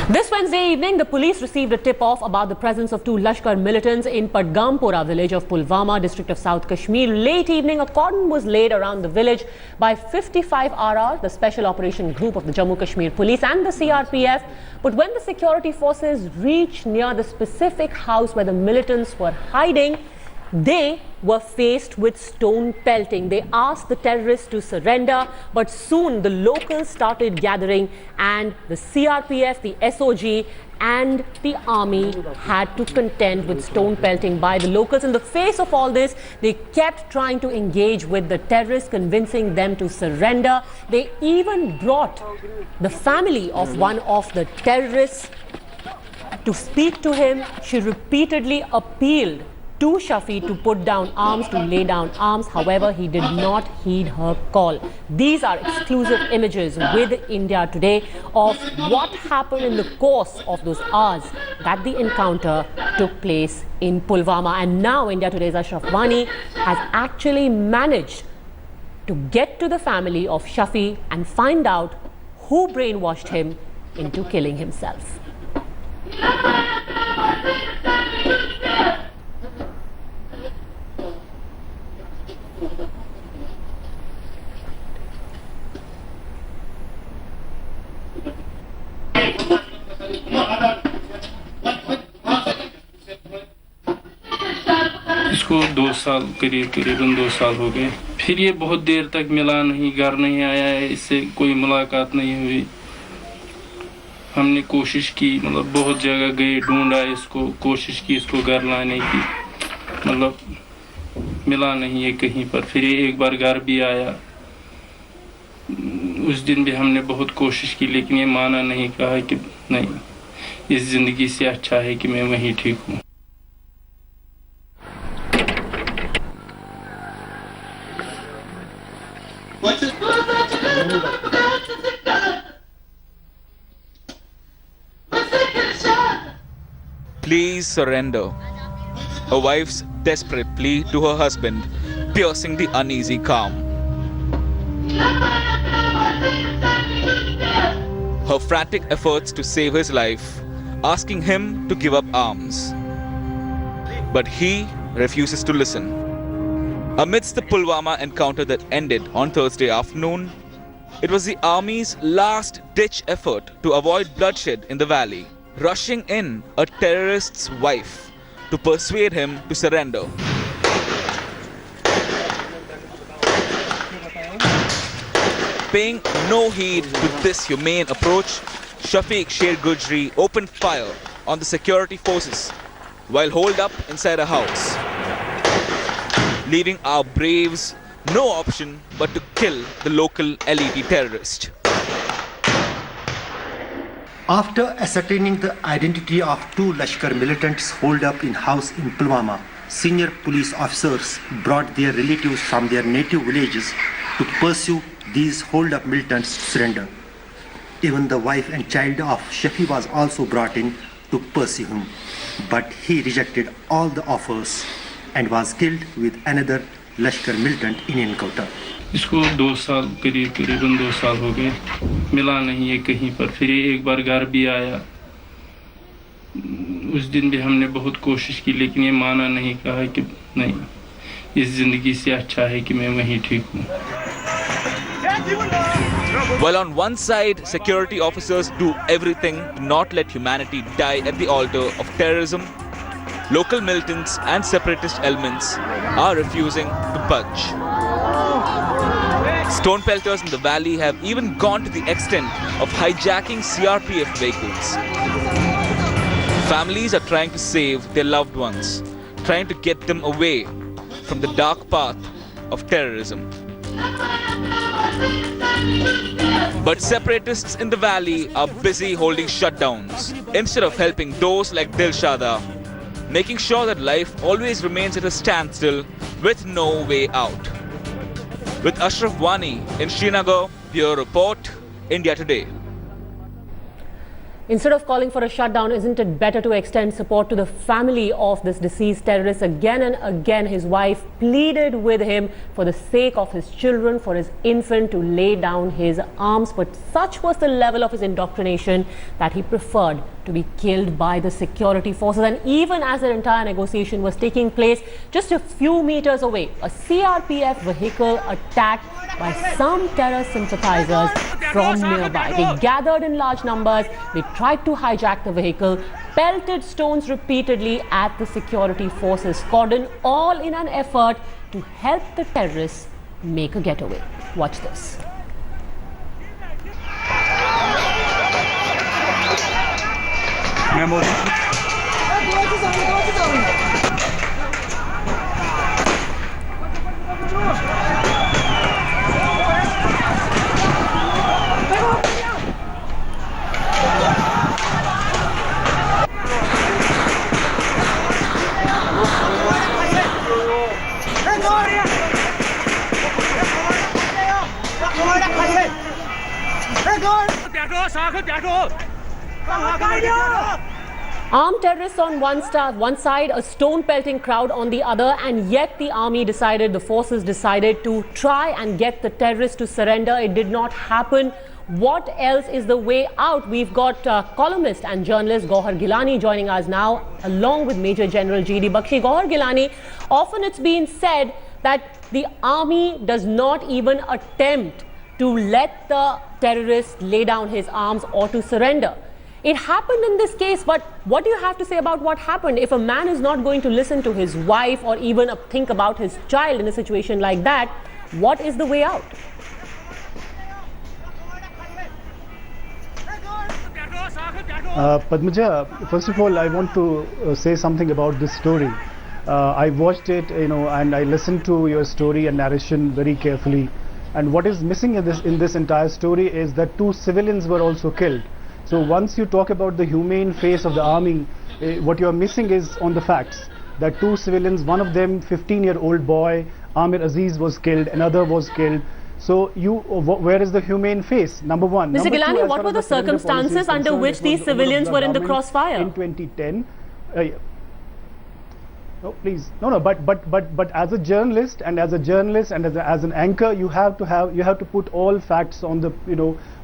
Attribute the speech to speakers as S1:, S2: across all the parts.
S1: This Wednesday evening, the police received a tip-off about the presence of two Lashkar militants in Padgampura village of Pulwama, district of South Kashmir. Late evening, a cordon was laid around the village by 55 RR, the Special Operation Group of the Jammu Kashmir Police and the CRPF. But when the security forces reached near the specific house where the militants were hiding, they were faced with stone pelting. They asked the terrorists to surrender, but soon the locals started gathering and the CRPF, the SOG and the army had to contend with stone pelting by the locals. In the face of all this, they kept trying to engage with the terrorists, convincing them to surrender. They even brought the family of one of the terrorists to speak to him. She repeatedly appealed to Shafi to put down arms, to lay down arms. However, he did not heed her call. These are exclusive images with India Today of what happened in the course of those hours that the encounter took place in Pulwama. And now India Today's Ashraf Wani has actually managed to get to the family of Shafi and find out who brainwashed him into killing himself.
S2: इसको 2 साल करीबन 2 साल हो गए। फिर ये बहुत देर तक मिला नहीं, घर नहीं आया है, इससे कोई मुलाकात नहीं हुई। हमने कोशिश की, मतलब बहुत जगह गए, ढूंढा इसको, कोशिश की इसको घर लाने की, मतलब मिला नहीं है कहीं पर। फिर ये एक बार घर भी आया, उस दिन भी हमने बहुत कोशिश की, लेकिन ये माना नहीं, कहा कि नहीं, इस जिंदगी से अच्छा है कि मैं वहीं ठीक हूँ।
S3: Please surrender. A wife's desperate plea to her husband, piercing the uneasy calm. Her frantic efforts to save his life, asking him to give up arms. But he refuses to listen. Amidst the Pulwama encounter that ended on Thursday afternoon, it was the army's last-ditch effort to avoid bloodshed in the valley, rushing in a terrorist's wife to persuade him to surrender. Paying no heed to this humane approach, Shafiq Sher Gujri opened fire on the security forces while holed up inside a house, leaving our braves no option but to kill the local LED terrorist.
S4: After ascertaining the identity of two Lashkar militants holed up in house in Pulwama, senior police officers brought their relatives from their native villages to pursue these holed up militants to surrender. Even the wife and child of Shafi was also brought in to pursue him, but he rejected all the offers and was killed with another Lashkar militant in encounter.
S2: इसको 2 साल करीबन 2 साल हो गए, मिला नहीं है कहीं पर। फिर एक बार घर भी आया, उस दिन भी हमने बहुत कोशिश की, लेकिन ये माना नहीं, कहा कि नहीं, इस जिंदगी से अच्छा है कि मैं वहीं ठीक हूँ।
S3: While on one side, security officers do everything to not let humanity die at the altar of terrorism, local militants and separatist elements are refusing to budge. Stone pelters in the valley have even gone to the extent of hijacking CRPF vehicles. Families are trying to save their loved ones, trying to get them away from the dark path of terrorism. But separatists in the valley are busy holding shutdowns instead of helping those like Dilshada, making sure that life always remains at a standstill with no way out. With Ashraf Wani in Srinagar, Bureau Report, India Today.
S1: Instead of calling for a shutdown, isn't it better to extend support to the family of this deceased terrorist? Again and again, his wife pleaded with him for the sake of his children, for his infant, to lay down his arms. But such was the level of his indoctrination that he preferred to be killed by the security forces. And even as the entire negotiation was taking place, just a few meters away, a CRPF vehicle attacked by some terror sympathizers from nearby. They gathered in large numbers, they tried to hijack the vehicle, pelted stones repeatedly at the security forces cordon, all in an effort to help the terrorists make a getaway. Watch this. Armed terrorists on one side, a stone-pelting crowd on the other, and yet the forces decided to try and get the terrorists to surrender. It did not happen. What else is the way out? We've got columnist and journalist Gauhar Gilani joining us now, along with Major General G.D. Bakshi. Gauhar Gilani, often it's been said that the army does not even attempt to let the terrorist lay down his arms or to surrender. It happened in this case, but what do you have to say about what happened? If a man is not going to listen to his wife or even think about his child in a situation like that, what is the way out?
S5: Padmaja, first of all, I want to say something about this story. I watched it, and I listened to your story and narration very carefully. And what is missing in this entire story is that 2 civilians were also killed. So once you talk about the humane face of the army, what you are missing is on the facts. That 2 civilians, one of them 15-year-old boy, Amir Aziz, was killed, another was killed. So where is the humane face? Number one.
S1: Mr.
S5: Number
S1: Gilani,
S5: two,
S1: what were the circumstances under which these civilians were in the crossfire?
S5: In 2010. No, please. No. But as a journalist and as an anchor, you have to put all facts on the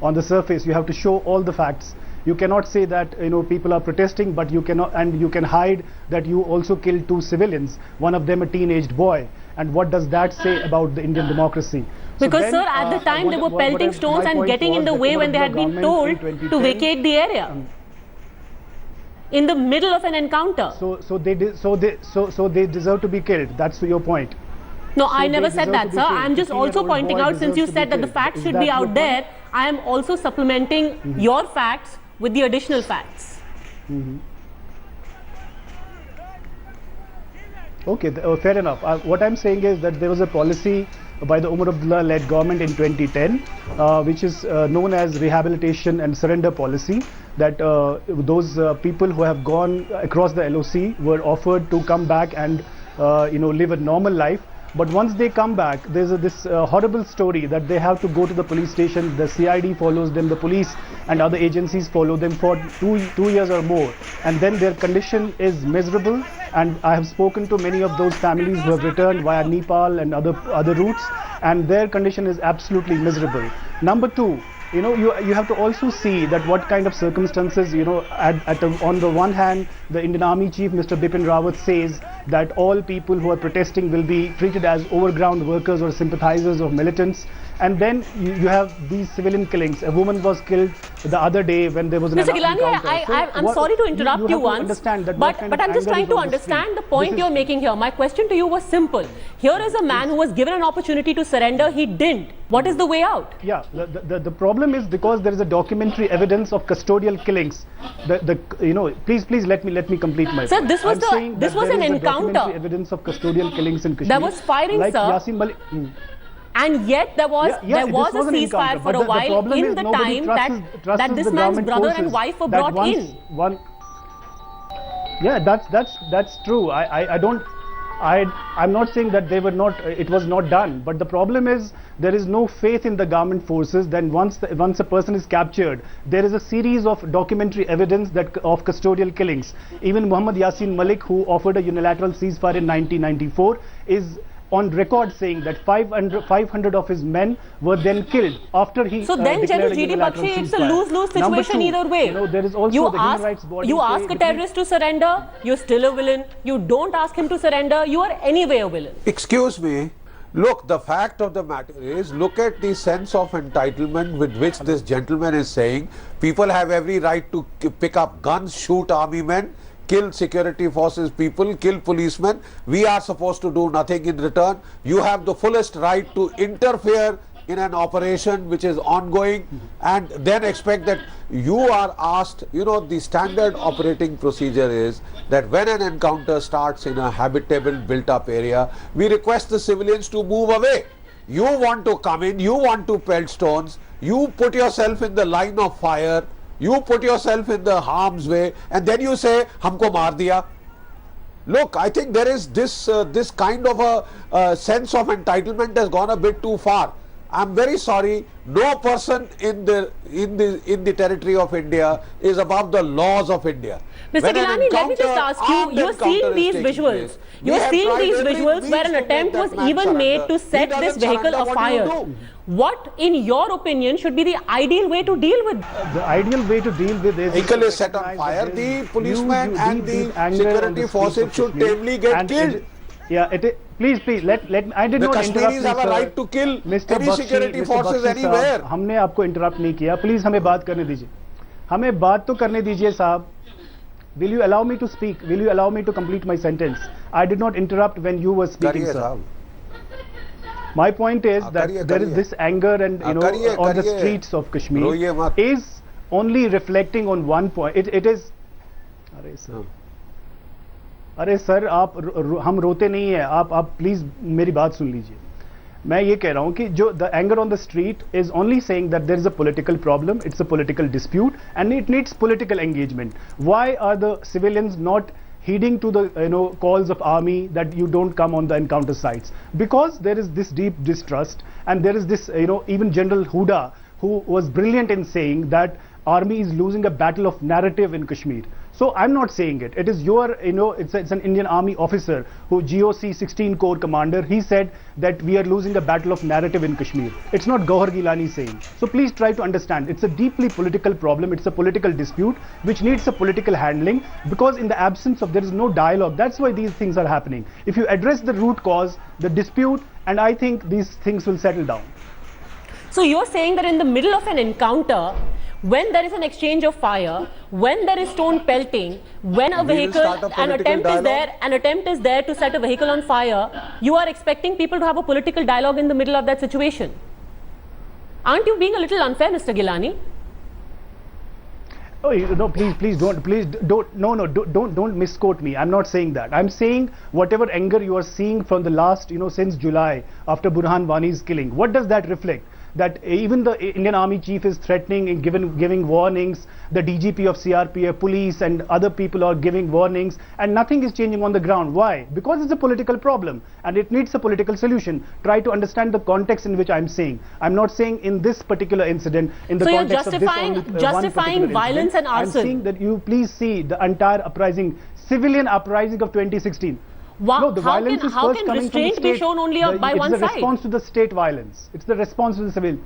S5: on the surface. You have to show all the facts. You cannot say that people are protesting, but you can hide that you also killed 2 civilians. One of them a teenaged boy. And what does that say about the Indian democracy?
S1: Because sir, at the time they were pelting stones and getting in the way when they had been told to vacate the area. In the middle of an encounter.
S5: So they deserve to be killed. That's your point.
S1: No, I never said that, sir. I'm just also pointing out, since you said that the facts should be out there, I am also supplementing your facts with the additional facts.
S5: Okay, fair enough. What I'm saying is that there was a policy by the Umar Abdullah-led government in 2010, which is known as rehabilitation and surrender policy, that those people who have gone across the LOC were offered to come back and live a normal life. But once they come back, there's this horrible story that they have to go to the police station. The CID follows them, the police and other agencies follow them for two years or more, and then their condition is miserable. And I have spoken to many of those families who have returned via Nepal and other routes, and their condition is absolutely miserable. Number two, you have to also see that what kind of circumstances, on the one hand, the Indian Army Chief, Mr. Bipin Rawat, says that all people who are protesting will be treated as overground workers or sympathizers of militants. And then you have these civilian killings. A woman was killed the other day when there was an
S1: Mr. Gilani,
S5: encounter.
S1: I'm sorry to interrupt you once, but I'm just trying to understand the point you're making here. My question to you was simple. Here is a man who was given an opportunity to surrender. He didn't. What is the way out?
S5: Yeah, the problem is because there is a documentary evidence of custodial killings. Please let me complete my
S1: point. Sir, this was an encounter.
S5: Evidence of custodial killings in Kashmir.
S1: There was firing,
S5: like
S1: sir.
S5: Yasin Malik.
S1: And yet there was a ceasefire for a while in the time that this man's brother and wife were brought in.
S5: Yeah, that's true. I'm not saying that it was not done, but the problem is there is no faith in the government forces, then once a person is captured, there is a series of documentary evidence that of custodial killings. Even Muhammad Yasin Malik, who offered a unilateral ceasefire in 1994, is on record saying that 500 of his men were then killed after he
S1: So then, General G.D. Bakshi, it's a lose-lose situation either way.
S5: You know, there is also the human rights body.
S1: You ask a terrorist to surrender, you're still a villain. You don't ask him to surrender, you are anyway a villain.
S6: Excuse me. Look, the fact of the matter is, look at the sense of entitlement with which this gentleman is saying people have every right to pick up guns, shoot army men, kill security forces people, kill policemen. We are supposed to do nothing in return. You have the fullest right to interfere in an operation which is ongoing and then expect that you are asked. You know, the standard operating procedure is that when an encounter starts in a habitable built up area, we request the civilians to move away. You want to come in, you want to pelt stones, you put yourself in the line of fire, you put yourself in the harm's way, and then you say, "Humko maar diya." Look, I think there is this kind of a sense of entitlement has gone a bit too far. I'm very sorry. No person in the territory of India is above the laws of India.
S1: Mr. Gilani, let me just ask you, you're seeing these visuals. You're seeing these visuals where an attempt was even made to set this vehicle afire. What, in your opinion, should be the ideal way to deal with?
S5: The ideal way to deal with this
S6: vehicle is set on fire. The policemen and the security forces should tamely get killed.
S5: Yeah, please, let I did not interrupt.
S6: The Kashmiris have a right to kill any security forces anywhere.
S5: हमने आपको interrupt नहीं किया. Please हमें बात करने दीजिए. हमें बात तो करने दीजिए साहब. Will you allow me to speak? Will you allow me to complete my sentence? I did not interrupt when you were speaking, sir. My point is that there is this anger and on the streets of Kashmir is only reflecting on one point. It is. अरे sir हम रोते नहीं है आप please मेरी बात सुन लीजिए मैं ये कह रहा हूं कि जो the anger on the street is only saying that there is a political problem it's a political dispute and it needs political engagement why are the civilians not heeding to the calls of army that you don't come on the encounter sites because there is this deep distrust and there is this even General Huda who was brilliant in saying that army is losing a battle of narrative in Kashmir. So I'm not saying it. It is your, it's an Indian Army officer who GOC 16 Corps commander. He said that we are losing a battle of narrative in Kashmir. It's not Gauhar Gilani saying. So please try to understand. It's a deeply political problem. It's a political dispute which needs a political handling because in the absence of, there is no dialogue. That's why these things are happening. If you address the root cause, the dispute, and I think these things will settle down.
S1: So you're saying that in the middle of an encounter, when there is an exchange of fire, when there is stone pelting, when a vehicle, an attempt is there to set a vehicle on fire, you are expecting people to have a political dialogue in the middle of that situation. Aren't you being a little unfair, Mr. Gilani?
S5: Oh, no, please don't misquote me. I'm not saying that. I'm saying whatever anger you are seeing from the last, since July after Burhan Wani's killing, what does that reflect? That even the Indian Army chief is threatening and giving warnings, the DGP of CRPF, police and other people are giving warnings and nothing is changing on the ground. Why? Because it's a political problem and it needs a political solution. Try to understand the context in which I'm saying. I'm not saying in this particular incident, in the context of this
S1: justifying violence and arson.
S5: I'm saying that you please see the entire uprising, civilian uprising of 2016.
S1: Wow.
S5: No, the violence is first coming from the state.
S1: How can restraint be shown only by one side?
S5: It's the response to the state violence. It's the response to the civil.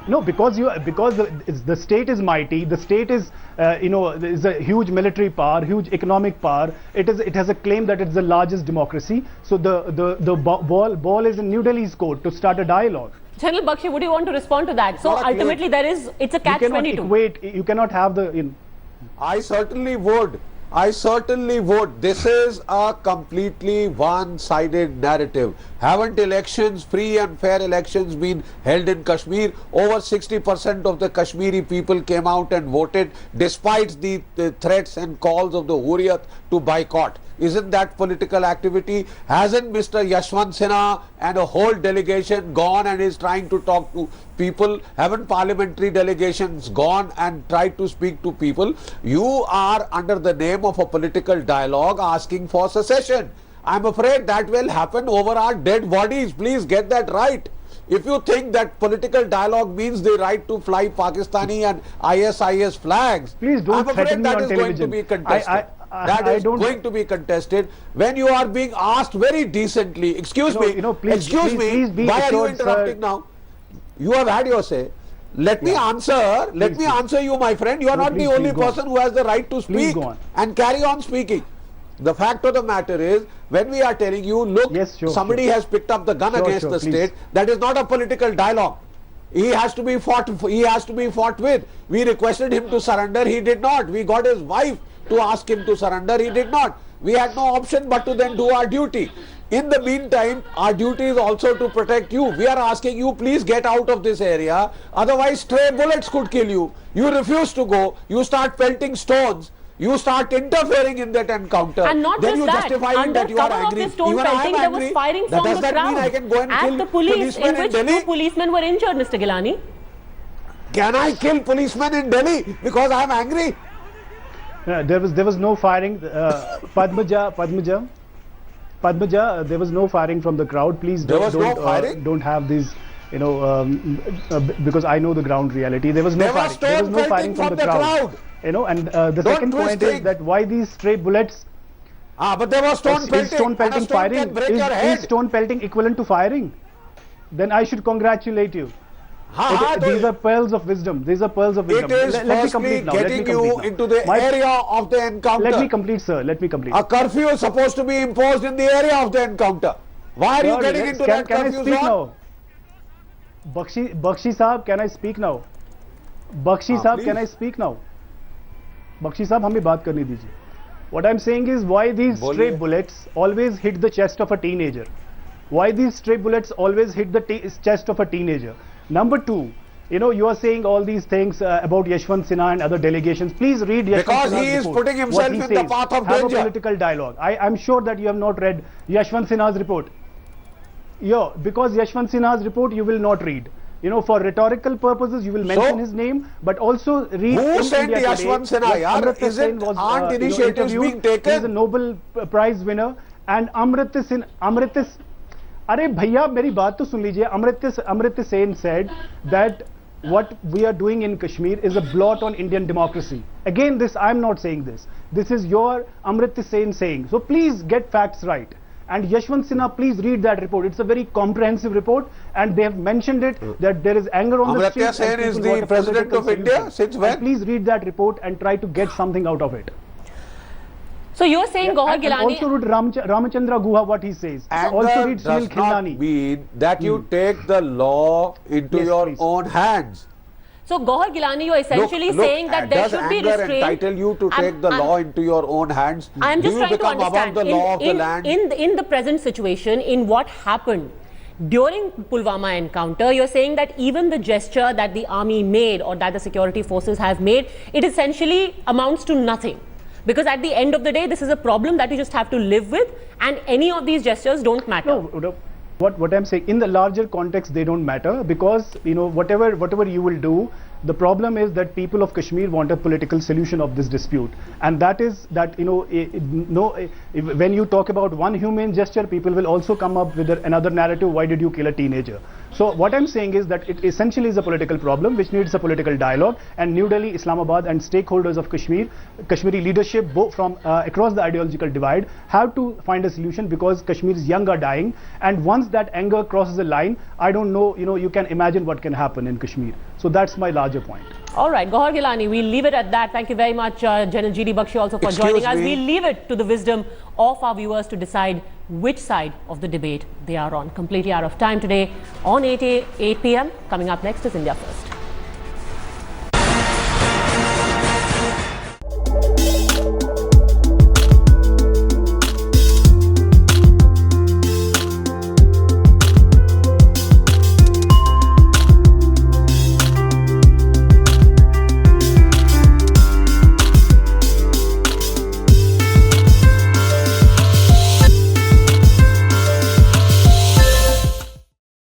S5: No, because the state is mighty. The state is is a huge military power, huge economic power. It has a claim that it's the largest democracy. So the ball is in New Delhi's court to start a dialogue.
S1: General Bakshi, would you want to respond to that? So ultimately, it's a catch-22.
S5: You cannot have the.
S6: I certainly would. This is a completely one-sided narrative. Haven't elections, free and fair elections, been held in Kashmir? Over 60% of the Kashmiri people came out and voted despite the threats and calls of the Hurriyat to boycott. Isn't that political activity? Hasn't Mr. Yashwant Sinha and a whole delegation gone and is trying to talk to people? Haven't parliamentary delegations gone and tried to speak to people? You are under the name of a political dialogue asking for secession. I'm afraid that will happen over our dead bodies. Please get that right. If you think that political dialogue means the right to fly Pakistani and ISIS flags,
S5: Please don't
S6: I'm afraid
S5: threaten me
S6: that
S5: on
S6: is going to
S5: television.
S6: be contested. That
S5: I
S6: is
S5: don't-
S6: going to be contested when you are being asked very decently. Excuse me,
S5: please be
S6: why are you
S5: assured,
S6: interrupting
S5: sir.
S6: now? You have had your say. Let me answer. Let me answer you, my friend. You are not the
S5: please,
S6: only
S5: please go on.
S6: person who has the right to
S5: Please
S6: speak
S5: go on.
S6: and carry on speaking. The fact of the matter is, when we are telling you, look,
S5: Yes, sure,
S6: somebody
S5: sure.
S6: has picked up the gun
S5: Sure,
S6: against
S5: sure,
S6: the
S5: please.
S6: state, that is not a political dialogue. He has to be fought. He has to be fought with. We requested him to surrender. He did not. We got his wife to ask him to surrender. He did not. We had no option but to then do our duty. In the meantime, our duty is also to protect you. We are asking you, please get out of this area. Otherwise, stray bullets could kill you. You refuse to go. You start pelting stones. You start interfering in that encounter.
S1: And not
S6: then
S1: just
S6: you
S1: that,
S6: justify
S1: under
S6: that you are
S1: cover of
S6: angry.
S1: this stone
S6: Even I am
S1: pelting, there was
S6: angry.
S1: firing from
S6: Does
S1: the
S6: that
S1: crowd
S6: mean I can go and
S1: at
S6: kill
S1: the police,
S6: policemen
S1: in which
S6: Delhi?
S1: 2 policemen were injured, Mr. Gilani.
S6: Can I kill policemen in Delhi because I am angry?
S5: There was no firing. Padmaja, there was no firing from the crowd. Please
S6: There was no firing?
S5: don't have these, because I know the ground reality. There was no
S6: There was
S5: firing. There was
S6: stone
S5: no
S6: pelting
S5: firing from
S6: from
S5: the
S6: the
S5: crowd.
S6: crowd.
S5: And the
S6: Don't
S5: second
S6: twist
S5: point is
S6: things.
S5: that why these stray bullets?
S6: But there was stone pelting.
S5: Is stone
S6: and
S5: pelting
S6: a stone
S5: firing?
S6: can break your head.
S5: Is stone pelting equivalent to firing? Then I should congratulate you. These are pearls of wisdom. These are pearls of wisdom.
S6: It is
S5: Let me
S6: firstly
S5: complete now. Let me
S6: getting
S5: complete
S6: you
S5: now.
S6: into the area of the encounter.
S5: Let me complete, sir. Let me complete.
S6: A curfew is supposed to be imposed in the area of the encounter. Why are you
S5: Sir,
S6: getting into that
S5: can I
S6: curfew
S5: speak
S6: zone?
S5: now? Bakshi Saab, can I speak now? Bakshi Saab, can
S6: please.
S5: I speak now? Bakshi Saab, हमें बात करने दीजिए. What I'm saying is why these stray
S6: बोलिए.
S5: bullets always hit the chest of a teenager. Why these stray bullets always hit the chest of a teenager. Number two, you are saying all these things about Yashwant Sinha and other delegations. Please read Yashwant
S6: Because
S5: Sinha's
S6: he is
S5: report.
S6: putting
S5: What
S6: himself
S5: he
S6: in the
S5: says.
S6: path of
S5: Have
S6: danger.
S5: a political dialogue. I'm sure that you have not read Yashwant Sinha's report. Because Yashwant Sinha's report you will not read. For rhetorical purposes you will mention his name, but also read.
S6: Who
S5: in
S6: sent
S5: India
S6: Yashwant
S5: Today,
S6: Sinha,
S5: what
S6: yaar?
S5: Amrita
S6: Isn't-
S5: Sen was,
S6: aren't initiatives
S5: interviewed.
S6: being taken?
S5: He is a Nobel Prize winner, and Amrita अरे भैया मेरी बात तो सुन लीजिए. Amrita Sen said that what we are doing in Kashmir is a blot on Indian democracy. Again, I'm not saying this. This is your Amrita Sen saying. So please get facts right. And Yashwant Sinha, please read that report. It's a very comprehensive report, and they have mentioned it that there is anger on the
S6: Amartya
S5: streets.
S6: Sen
S5: and
S6: is
S5: people want
S6: the
S5: a
S6: president
S5: political
S6: of India
S5: solution.
S6: since
S5: And
S6: when?
S5: please read that report and try to get something out of it.
S1: So you're saying Gauhar
S5: And
S1: Gilani...
S5: also read Ramachandra Guha, what he says.
S6: Anger
S5: Also read Sunil
S6: does not
S5: Khilnani.
S6: mean that you take the law into
S5: Yes,
S6: your
S5: please.
S6: own hands.
S1: So Gauhar Gilani, you're essentially
S6: Look,
S1: saying that there
S6: does
S1: should be
S6: anger
S1: restraint.
S6: entitle you to take the law into your own hands?
S1: I'm just
S6: Do you
S1: trying to
S6: become
S1: understand,
S6: above the law of the land?
S1: in the present situation, in what happened during Pulwama encounter, you're saying that even the gesture that the army made or that the security forces have made, it essentially amounts to nothing. Because at the end of the day, this is a problem that you just have to live with, and any of these gestures don't matter.
S5: No, what I'm saying, in the larger context, they don't matter, because whatever you will do, the problem is that people of Kashmir want a political solution of this dispute, and that is that when you talk about one humane gesture, people will also come up with another narrative. Why did you kill a teenager? So what I'm saying is that it essentially is a political problem which needs a political dialogue, and New Delhi, Islamabad and stakeholders of Kashmiri leadership both from across the ideological divide have to find a solution, because Kashmir's young are dying, and once that anger crosses the line, I don't know, you can imagine what can happen in Kashmir. So that's my larger point.
S1: All right, Gauhar Gilani, we'll leave it at that. Thank you very much, General G.D. Bakshi, also for
S6: Excuse
S1: joining us.
S6: me.
S1: We'll leave it to the wisdom of our viewers to decide which side of the debate they are on. Completely out of time today on 8 p.m. Coming up next is India First.